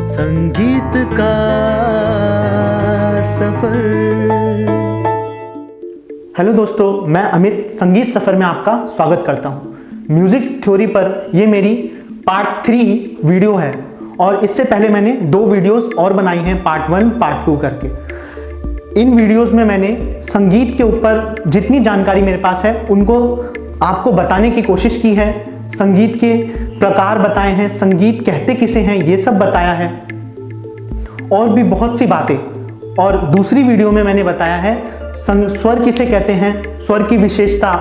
संगीत का सफर। हेलो दोस्तों, मैं अमित संगीत सफर में आपका स्वागत करता हूं। म्यूजिक थ्योरी पर ये मेरी पार्ट 3 वीडियो है और इससे पहले मैंने 2 वीडियोस और बनाई हैं, पार्ट 1 पार्ट 2 करके। इन वीडियोस में मैंने संगीत के ऊपर जितनी जानकारी मेरे पास है उनको आपको बताने की कोशिश की है। संगीत के प्रकार बताए हैं, संगीत कहते किसे हैं ये सब बताया है, और भी बहुत सी बातें। और दूसरी वीडियो में मैंने बताया है स्वर किसे कहते हैं, स्वर की विशेषता,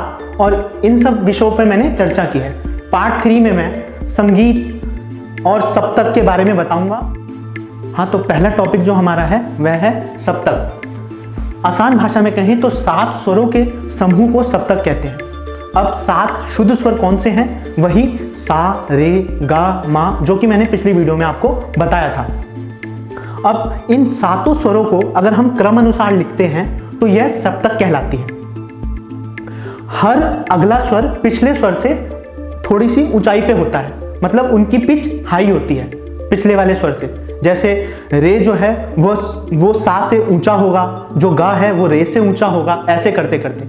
और इन सब विषयों पर मैंने चर्चा की है। पार्ट 3 में मैं संगीत और सप्तक के बारे में बताऊंगा। हाँ, तो पहला टॉपिक जो हमारा है वह है सप्तक। आसान भाषा में कहें तो 7 स्वरों के समूह को सप्तक कहते हैं। अब 7 शुद्ध स्वर कौन से हैं? वही सा, रे, गा, मा, जो कि मैंने पिछली वीडियो में आपको बताया था। अब इन 7 स्वरों को अगर हम क्रम अनुसार लिखते हैं तो यह सप्तक कहलाती है। हर अगला स्वर पिछले स्वर से थोड़ी सी ऊंचाई पे होता है, मतलब उनकी पिच हाई होती है पिछले वाले स्वर से। जैसे रे जो है वो सा से ऊंचा होगा, जो गा है वो रे से ऊंचा होगा। ऐसे करते करते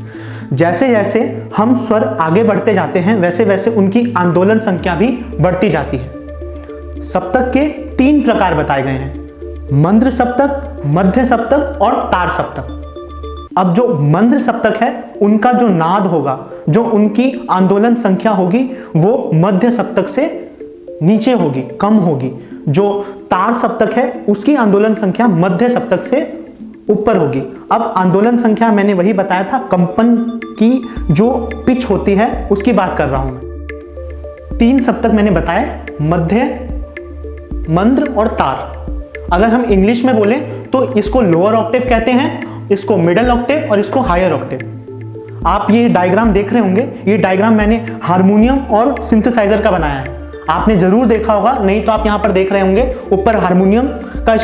जैसे जैसे हम स्वर आगे बढ़ते जाते हैं वैसे वैसे उनकी आंदोलन संख्या भी बढ़ती जाती है। सप्तक के 3 प्रकार बताए गए हैं: मंद्र सप्तक, मध्य सप्तक और तार सप्तक। अब जो मंद्र सप्तक है उनका जो नाद होगा, जो उनकी आंदोलन संख्या होगी, वो मध्य सप्तक से नीचे होगी, कम होगी। जो तार सप्तक है उसकी आंदोलन संख्या मध्य सप्तक से ऊपर होगी। अब आंदोलन संख्या मैंने वही बताया था, कंपन की जो पिच होती है उसकी बात कर रहा हूं मैं। 3 सप्तक मैंने बताए: मध्य, मंद्र और तार। अगर हम इंग्लिश में बोले तो इसको लोअर ऑक्टेव कहते हैं, इसको मिडल ऑक्टेव और इसको हायर ऑक्टेव। आप ये डायग्राम देख रहे होंगे, ये डायग्राम मैंने हारमोनियम और सिंथेसाइजर का बनाया है। आपने जरूर देखा होगा, नहीं तो आप यहां पर देख रहे होंगे। ऊपर हारमोनियम का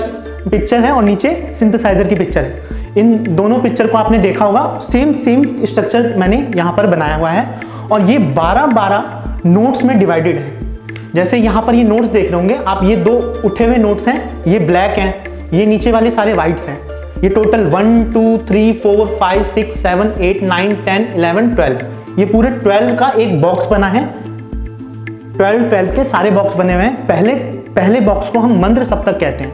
पिक्चर है और नीचे सिंथेसाइजर की पिक्चर है। इन दोनों पिक्चर को आपने देखा होगा। सेम स्ट्रक्चर मैंने यहाँ पर बनाया हुआ है और ये 12 नोट्स में डिवाइडेड है। जैसे यहाँ पर ये नोट्स देख रहे होंगे आप, ये 2 उठे हुए नोट्स हैं, ये ब्लैक हैं, ये नीचे वाले सारे वाइट्स हैं। ये टोटल 1 2 3 4 5 6 7 8 9 10 11 12, ये पूरे 12 का एक बॉक्स बना है। 12 के सारे बॉक्स बने हुए हैं। पहले बॉक्स को हम मंद्र सप्तक कहते हैं,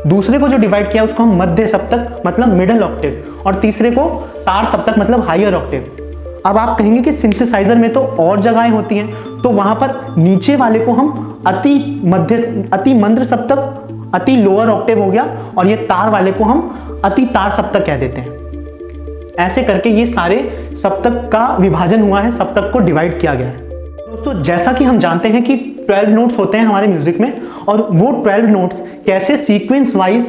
दूसरे को जो डिवाइड किया उसको हम मध्य सप्तक मतलब मिडल ऑक्टेव, और तीसरे को तार सप्तक मतलब हायर ऑक्टेव। अब आप कहेंगे कि सिंथेसाइजर में तो और जगहें होती हैं, तो वहां पर नीचे वाले को हम अति मंद्र सप्तक, अति लोअर ऑक्टेव हो गया, और ये तार वाले को हम अति तार सप्तक कह देते हैं। ऐसे करके ये सारे सप्तक का विभाजन हुआ है, सप्तक को डिवाइड किया गया है। दोस्तों, जैसा कि हम जानते हैं कि 12 नोट्स होते हैं हमारे म्यूजिक में, और वो 12 नोट्स कैसे सीक्वेंस वाइज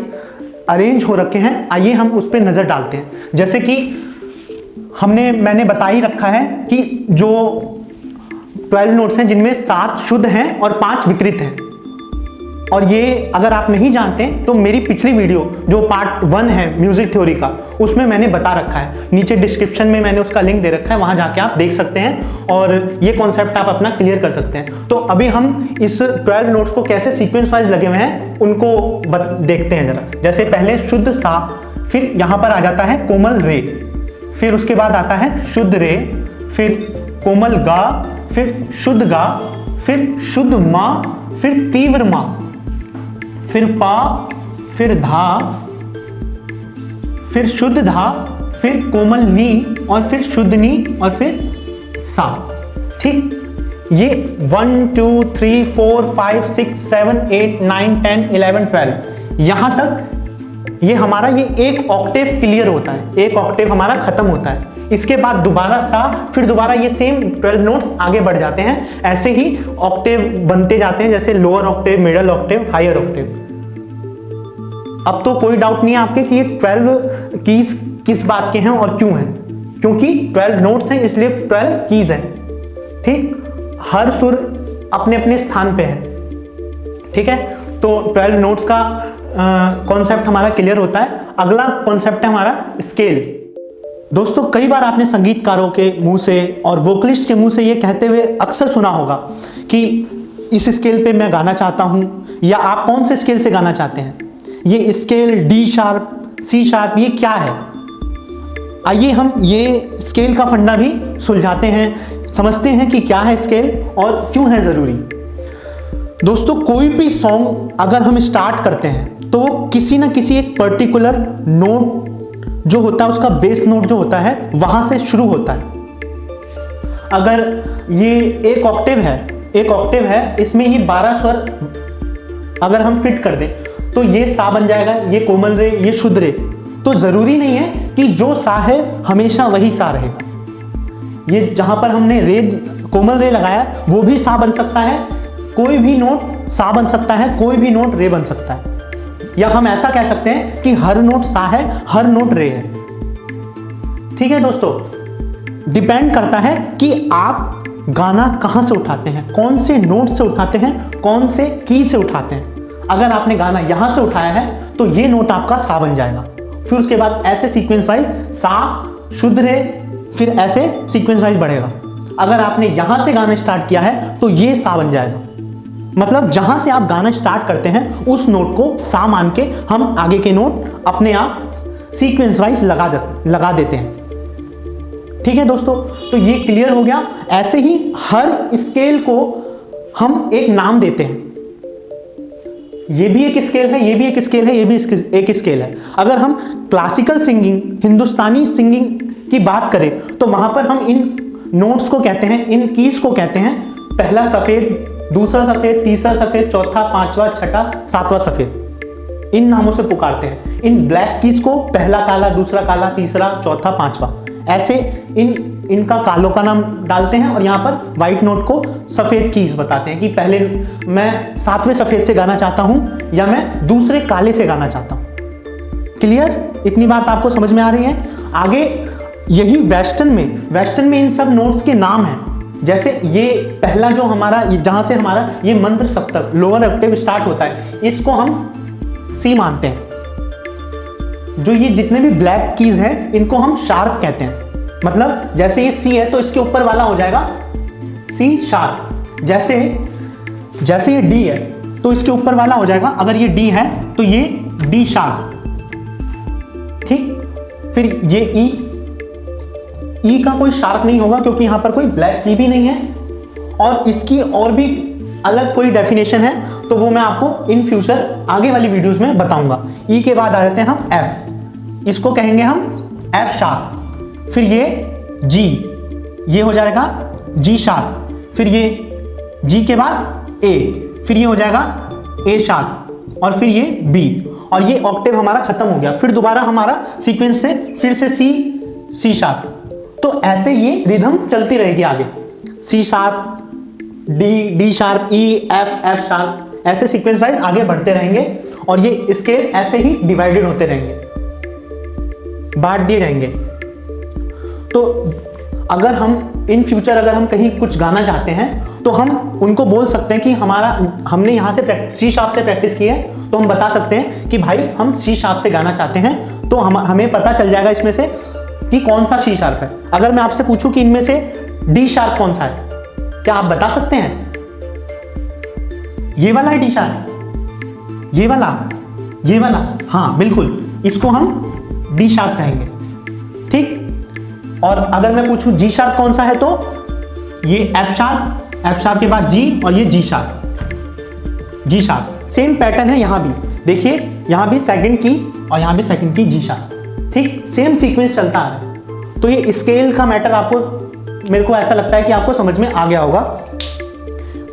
अरेंज हो रखे हैं, आइए हम उस पर नजर डालते हैं। जैसे कि मैंने बता ही रखा है कि जो 12 नोट्स हैं जिनमें 7 शुद्ध हैं और 5 विकृत हैं। और ये अगर आप नहीं जानते तो मेरी पिछली वीडियो जो पार्ट 1 है म्यूजिक थ्योरी का, उसमें मैंने बता रखा है। नीचे डिस्क्रिप्शन में मैंने उसका लिंक दे रखा है, वहां जाके आप देख सकते हैं और ये कॉन्सेप्ट आप अपना क्लियर कर सकते हैं। तो अभी हम इस 12 नोट्स को कैसे सीक्वेंस वाइज लगे हुए हैं उनको देखते हैं जरा। जैसे पहले शुद्ध सा, फिर यहाँ पर आ जाता है कोमल रे, फिर उसके बाद आता है शुद्ध रे, फिर कोमल गा, फिर शुद्ध गा, फिर शुद्ध मा, फिर तीव्र मा, फिर पा, फिर धा, फिर शुद्ध धा, फिर कोमल नी, और फिर शुद्ध नी, और फिर सा। ठीक, ये 1 2 3 4 5 6 7 8 9 10 11 12 यहां तक ये हमारा ये एक ऑक्टेव क्लियर होता है, एक ऑक्टेव हमारा खत्म होता है। इसके बाद दोबारा सा, फिर दोबारा ये सेम 12 नोट्स आगे बढ़ जाते हैं। ऐसे ही ऑक्टेव बनते जाते हैं, जैसे lower octave, middle octave, higher octave. अब तो कोई डाउट नहीं है आपके कि ये 12 कीज किस बात के हैं और क्यों हैं, क्योंकि 12 नोट्स हैं इसलिए 12 कीज हैं। ठीक, हर सुर अपने अपने स्थान पे है। ठीक है, तो 12 नोट्स का कॉन्सेप्ट हमारा क्लियर होता है। अगला कॉन्सेप्ट है हमारा स्केल। दोस्तों, कई बार आपने संगीतकारों के मुंह से और वोकलिस्ट के मुंह से ये कहते हुए अक्सर सुना होगा कि इस स्केल पे मैं गाना चाहता हूँ, या आप कौन से स्केल से गाना चाहते हैं? ये scale D sharp, C sharp, ये क्या है? आइए हम ये स्केल का फंडा भी सुलझाते हैं, समझते हैं कि क्या है स्केल और क्यों है ज़रूरी। दोस्तों, कोई भी सॉन्ग अगर हम स्टार्ट करते हैं तो वो किसी ना किसी एक पर्टिकुलर नोट जो होता है, उसका बेस नोट जो होता है वहाँ से शुरू होता है। अगर ये एक ऑक्टेव है, इसमें ही 12 स्वर अगर हम फिट कर दें तो ये सा बन जाएगा, ये कोमल रे, ये शुद्ध रे। तो ज़रूरी नहीं है कि जो सा है हमेशा वही सा रहेगा। ये जहाँ पर हमने रे, कोमल रे लगाया, वो भी सा बन सकता है, कोई भी नोट सा बन सकता है, कोई भी नोट रे बन सकता है। या हम ऐसा कह सकते हैं कि हर नोट सा है, हर नोट रे है। ठीक है दोस्तों, डिपेंड करता है कि आप गाना कहाँ से उठाते हैं, कौन से नोट से उठाते हैं, कौन से की से उठाते हैं। अगर आपने गाना यहाँ से उठाया है तो ये नोट आपका सा बन जाएगा। फिर उसके बाद ऐसे सीक्वेंस वाइज सा, शुद्ध रे, फिर ऐसे सीक्वेंस वाइज बढ़ेगा। अगर आपने यहाँ से गाना स्टार्ट किया है तो ये सा बन जाएगा। मतलब जहाँ से आप गाना स्टार्ट करते हैं उस नोट को सा मान के हम आगे के नोट अपने आप सीक्वेंस वाइज लगा देते हैं। ठीक है दोस्तों, तो ये क्लियर हो गया। ऐसे ही हर स्केल को हम एक नाम देते हैं। ये भी एक स्केल है, ये भी एक स्केल है, ये भी एक स्केल है। अगर हम क्लासिकल सिंगिंग, हिंदुस्तानी सिंगिंग की बात करें तो वहां पर हम इन नोट्स को कहते हैं, इन कीज को कहते हैं, पहला सफेद, दूसरा सफेद, तीसरा सफेद, चौथा, पांचवा, छठा, सातवां सफेद, इन नामों से पुकारते हैं। इन ब्लैक कीज को पहला काला, दूसरा काला, तीसरा, चौथा, पांचवा, ऐसे इनका कालों का नाम डालते हैं और यहाँ पर व्हाइट नोट को सफेद कीज बताते हैं कि पहले मैं सातवें सफेद से गाना चाहता हूँ या मैं दूसरे काले से गाना चाहता हूँ। क्लियर? इतनी बात आपको समझ में आ रही है? आगे यही वेस्टर्न में इन सब नोट्स के नाम हैं। जैसे ये पहला जो हमारा, जहाँ से हमारा ये मंत्र सप्तक, लोअर ऑक्टेव स्टार्ट होता है, इसको हम सी मानते हैं। जो ये जितने भी ब्लैक कीज हैं इनको हम शार्प कहते हैं। मतलब जैसे ये सी है तो इसके ऊपर वाला हो जाएगा सी शार्प। जैसे ये डी है तो इसके ऊपर वाला हो जाएगा, अगर ये डी है तो ये डी शार्प। ठीक, फिर ये ई का कोई शार्प नहीं होगा क्योंकि यहां पर कोई ब्लैक की भी नहीं है, और इसकी और भी अलग कोई डेफिनेशन है तो वो मैं आपको इन फ्यूचर आगे वाली वीडियोस में बताऊंगा। ई के बाद आ जाते हैं हम एफ, इसको कहेंगे हम एफ शार्प। फिर ये जी, ये हो जाएगा जी शार्प। फिर ये जी के बाद ए, फिर ये हो जाएगा ए शार्प, और फिर ये बी, और ये ऑक्टेव हमारा खत्म हो गया। फिर दोबारा हमारा सीक्वेंस से फिर से सी शार्प। तो ऐसे ये रिदम चलती रहेगी आगे, सी शार्प, डी शार्प, ई, एफ शार्प, ऐसे सीक्वेंस वाइज आगे बढ़ते रहेंगे और ये स्केल ऐसे ही डिवाइडेड होते रहेंगे, बांट दिए जाएंगे। तो अगर हम इन फ्यूचर अगर हम कहीं कुछ गाना चाहते हैं तो हम उनको बोल सकते हैं कि हमने यहाँ से सी शार्प से प्रैक्टिस की है, तो हम बता सकते हैं कि भाई हम सी शार्प से गाना चाहते हैं, तो हमें पता चल जाएगा इसमें से कि कौन सा सी शार्प है। अगर मैं आपसे पूछूं कि इनमें से डी शार्प कौन सा है, क्या आप बता सकते हैं? ये वाला है डी शार्प, ये वाला, हाँ बिल्कुल, इसको हम डी शार्प कहेंगे। ठीक, और अगर मैं पूछूं जी शार्प कौन सा है तो ये एफ शार्प के बाद जी, और ये जी शार्प। सेम पैटर्न है यहाँ भी, देखिए यहाँ भी सेकंड की और यहाँ भी सेकंड की जी शार्प। ठीक, सेम सीक्वेंस चलता आ रहा है। तो ये स्केल का मैटर आपको, मेरे को ऐसा लगता है कि आपको समझ में आ गया होगा।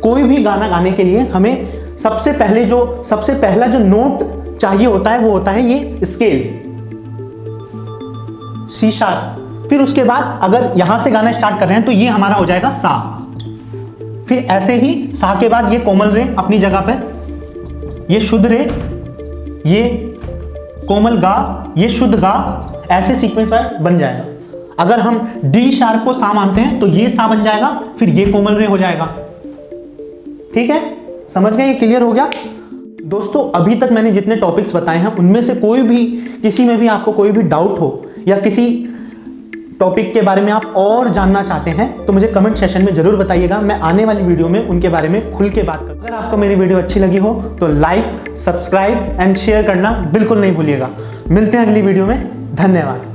कोई भी गाना गाने के लिए हमें सबसे पहला जो नोट चाहिए होता है वो होता है ये स्केल, सी शार्प। फिर उसके बाद अगर यहां से गाना स्टार्ट कर रहे हैं तो ये हमारा हो जाएगा सा। फिर ऐसे ही सा के बाद ये कोमल रे अपनी जगह पर, ये शुद्ध रे, ये कोमल गा, ये शुद्ध गा, ऐसे सीक्वेंस बन जाएगा। अगर हम डी शार्प को सा मानते हैं तो ये सा बन जाएगा, फिर ये कोमल रे हो जाएगा। ठीक है, समझ गए? ये क्लियर हो गया दोस्तों। अभी तक मैंने जितने टॉपिक्स बताए हैं उनमें से कोई भी, किसी में भी आपको कोई भी डाउट हो या किसी टॉपिक के बारे में आप और जानना चाहते हैं तो मुझे कमेंट सेशन में जरूर बताइएगा। मैं आने वाली वीडियो में उनके बारे में खुल के बात करूँ। अगर आपको मेरी वीडियो अच्छी लगी हो तो लाइक, सब्सक्राइब एंड शेयर करना बिल्कुल नहीं भूलिएगा। मिलते हैं अगली वीडियो में। धन्यवाद।